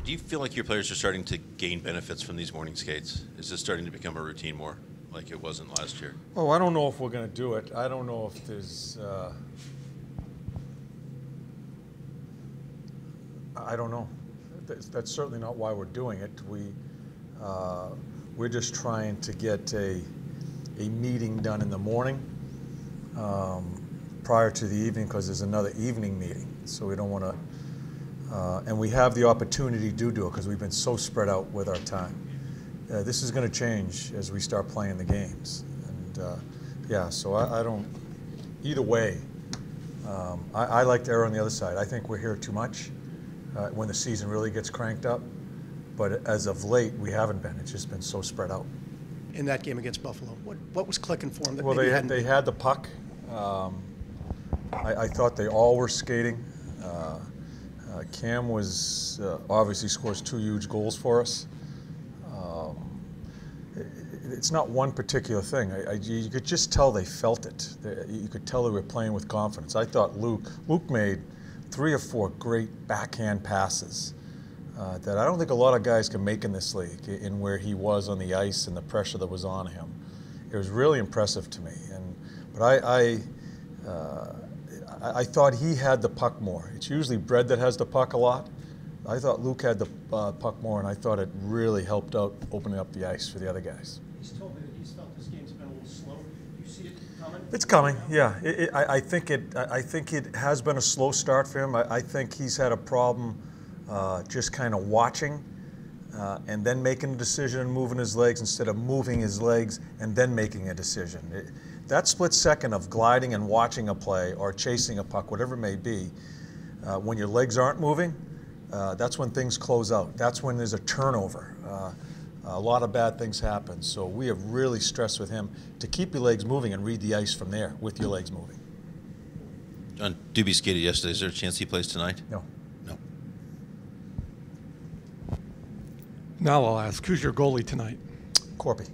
Do you feel like your players are starting to gain benefits from these morning skates? Is this starting to become a routine more, like it wasn't last year? Oh, I don't know if we're going to do it. I don't know if there's. I don't know. That's certainly not why we're doing it. We're just trying to get a meeting done in the morning prior to the evening, because there's another evening meeting. So we don't want to. And we have the opportunity to do it because we've been so spread out with our time. This is going to change as we start playing the games. And yeah, so I don't, either way, I like to err on the other side. I think we're here too much when the season really gets cranked up. But as of late, we haven't been. It's just been so spread out. In that game against Buffalo, what was clicking for them? That well, they had the puck. I thought they all were skating. Cam was obviously scores 2 huge goals for us. It's not one particular thing. You could just tell they felt it. You could tell they were playing with confidence. I thought Luke made 3 or 4 great backhand passes that I don't think a lot of guys can make in this league, in where he was on the ice and the pressure that was on him. It was really impressive to me. But I thought he had the puck more. It's usually Brett that has the puck a lot. I thought Luke had the puck more, and I thought it really helped out opening up the ice for the other guys. He's told me that he's felt this game's been a little slow. Do you see it coming? It's coming, yeah. I think it has been a slow start for him. I think he's had a problem just kind of watching and then making a decision and moving his legs instead of moving his legs and then making a decision. That split second of gliding and watching a play or chasing a puck, whatever it may be, when your legs aren't moving, that's when things close out. That's when there's a turnover. A lot of bad things happen. So we have really stressed with him to keep your legs moving and read the ice from there with your legs moving. John, Doobie skated yesterday. Is there a chance he plays tonight? No. No. Now I'll ask, who's your goalie tonight? Corpy.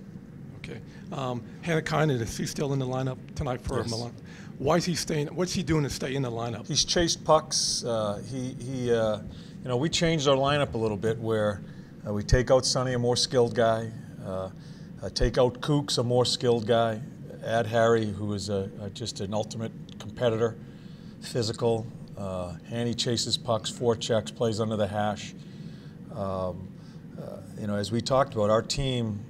Okay. Hannakainen, is he still in the lineup tonight for Yes. Milan? Why is he staying? What's he doing to stay in the lineup? He's chased pucks. We changed our lineup a little bit where we take out Sonny, a more skilled guy, take out Kooks, a more skilled guy, add Harry, who is just an ultimate competitor, physical. Hanny chases pucks, forechecks, plays under the hash. As we talked about, our team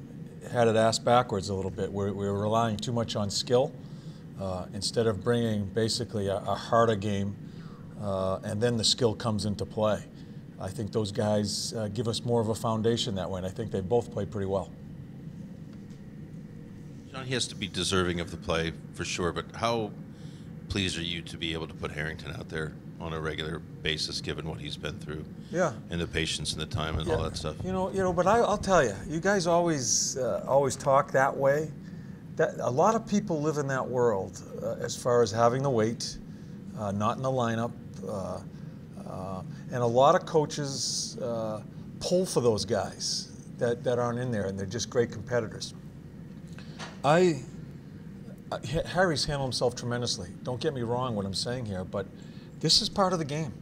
had it ass backwards a little bit. We were relying too much on skill instead of bringing basically a harder game, and then the skill comes into play. I think those guys give us more of a foundation that way, and I think they both played pretty well. John, he has to be deserving of the play for sure, but how pleased are you to be able to put Harrington out there on a regular basis, given what he's been through? Yeah. And the patience and the time and all that stuff. But I'll tell you, you guys always talk that way. That a lot of people live in that world as far as having the weight, not in the lineup, and a lot of coaches pull for those guys that aren't in there, and they're just great competitors. Harry's handled himself tremendously. Don't get me wrong what I'm saying here, but this is part of the game.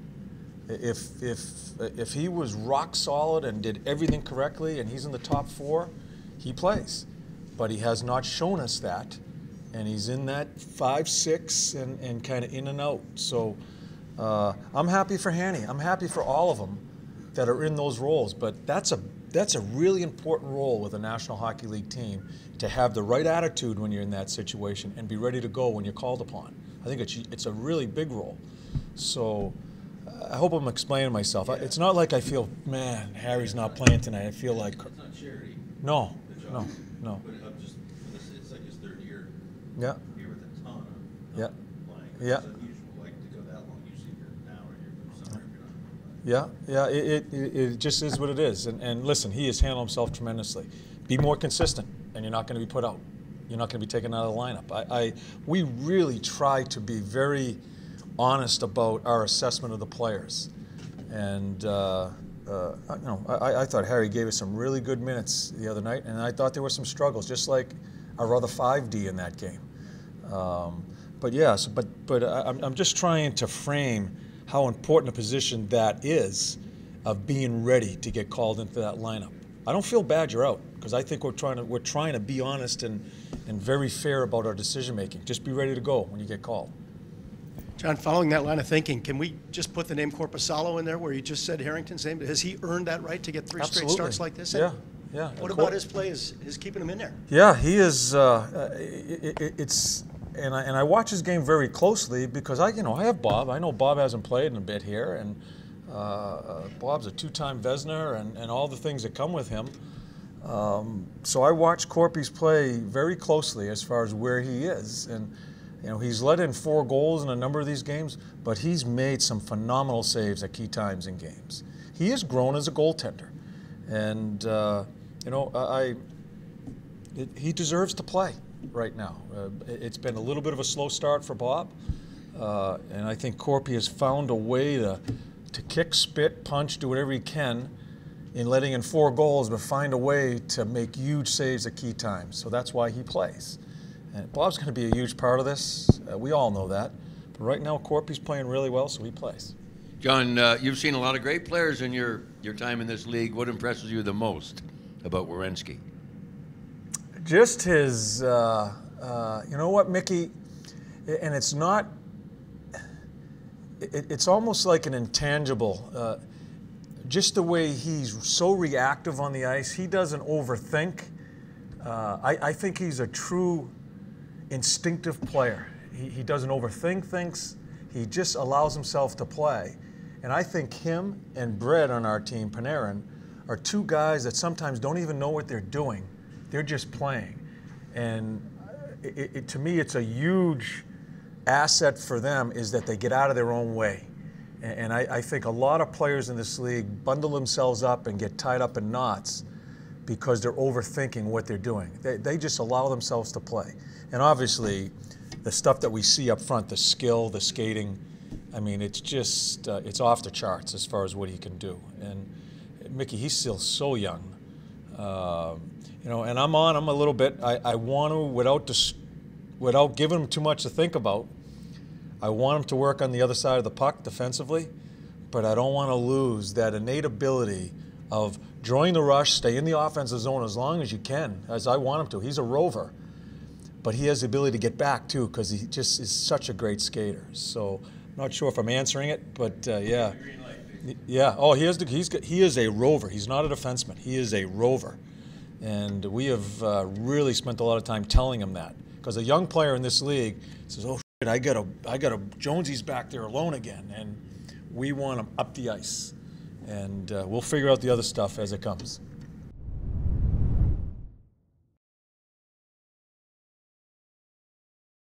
If he was rock solid and did everything correctly and he's in the top 4, he plays. But he has not shown us that, and he's in that 5, 6 and kind of in and out. So I'm happy for Hanny. I'm happy for all of them that are in those roles, but that's a really important role with a National Hockey League team, to have the right attitude when you're in that situation and be ready to go when you're called upon. I think it's a really big role. So I hope I'm explaining myself. Yeah. It's not like I feel, man, Harry's not playing tonight. I feel like... It's not charity. No. But it's like his 3rd year. Yeah. Here with a ton of Yeah. playing. Yeah. It's unusual, like, to go that long. Usually you're now or you're somewhere you're not. Yeah, it just is what it is. And listen, he has handled himself tremendously. Be more consistent, and you're not going to be put out. You're not going to be taken out of the lineup. We really try to be very honest about our assessment of the players. And I thought Harry gave us some really good minutes the other night, and I thought there were some struggles, just like our other 5D in that game. But yes, I'm just trying to frame how important a position that is of being ready to get called into that lineup. I don't feel bad you're out, because I think we're trying to be honest and very fair about our decision making. Just be ready to go when you get called. John, following that line of thinking, can we just put the name Korpisalo in there where you just said Harrington's name? Has he earned that right to get 3 straight starts like this? Yeah, yeah. What about his play is keeping him in there? Yeah, he is. And I watch his game very closely because I have Bob. I know Bob hasn't played in a bit here, and Bob's a 2-time Vezina and all the things that come with him. So I watch Corpy's play very closely as far as where he is, and he's let in 4 goals in a number of these games, but he's made some phenomenal saves at key times in games. He has grown as a goaltender, and he deserves to play right now. It's been a little bit of a slow start for Bob, and I think Corpy has found a way to kick, spit, punch, do whatever he can in letting in 4 goals, but find a way to make huge saves at key times. So that's why he plays. And Bob's going to be a huge part of this. We all know that. But right now, Corpy's playing really well, so he plays. John, you've seen a lot of great players in your time in this league. What impresses you the most about Werenski? Just his, you know what, Mickey, and it's not, it's almost like an intangible, just the way he's so reactive on the ice. He doesn't overthink. I think he's a true instinctive player. He doesn't overthink things. He just allows himself to play. And I think him and Brett on our team, Panarin, are 2 guys that sometimes don't even know what they're doing. They're just playing. And to me, it's a huge asset for them is that they get out of their own way. And I think a lot of players in this league bundle themselves up and get tied up in knots because they're overthinking what they're doing. They just allow themselves to play. And obviously, the stuff that we see up front, the skill, the skating, I mean, it's just, it's off the charts as far as what he can do. And Mickey, he's still so young. And I'm on him a little bit. I want to, without giving him too much to think about, I want him to work on the other side of the puck defensively, but I don't want to lose that innate ability of drawing the rush, stay in the offensive zone as long as you can, as I want him to. He's a rover, but he has the ability to get back too because he just is such a great skater. So I'm not sure if I'm answering it, but yeah. Yeah, oh, he is a rover. He's not a defenseman. He is a rover. And we have really spent a lot of time telling him that. Because a young player in this league says, oh, shit, I got a Jonesy's back there alone again. And we want him up the ice. And we'll figure out the other stuff as it comes.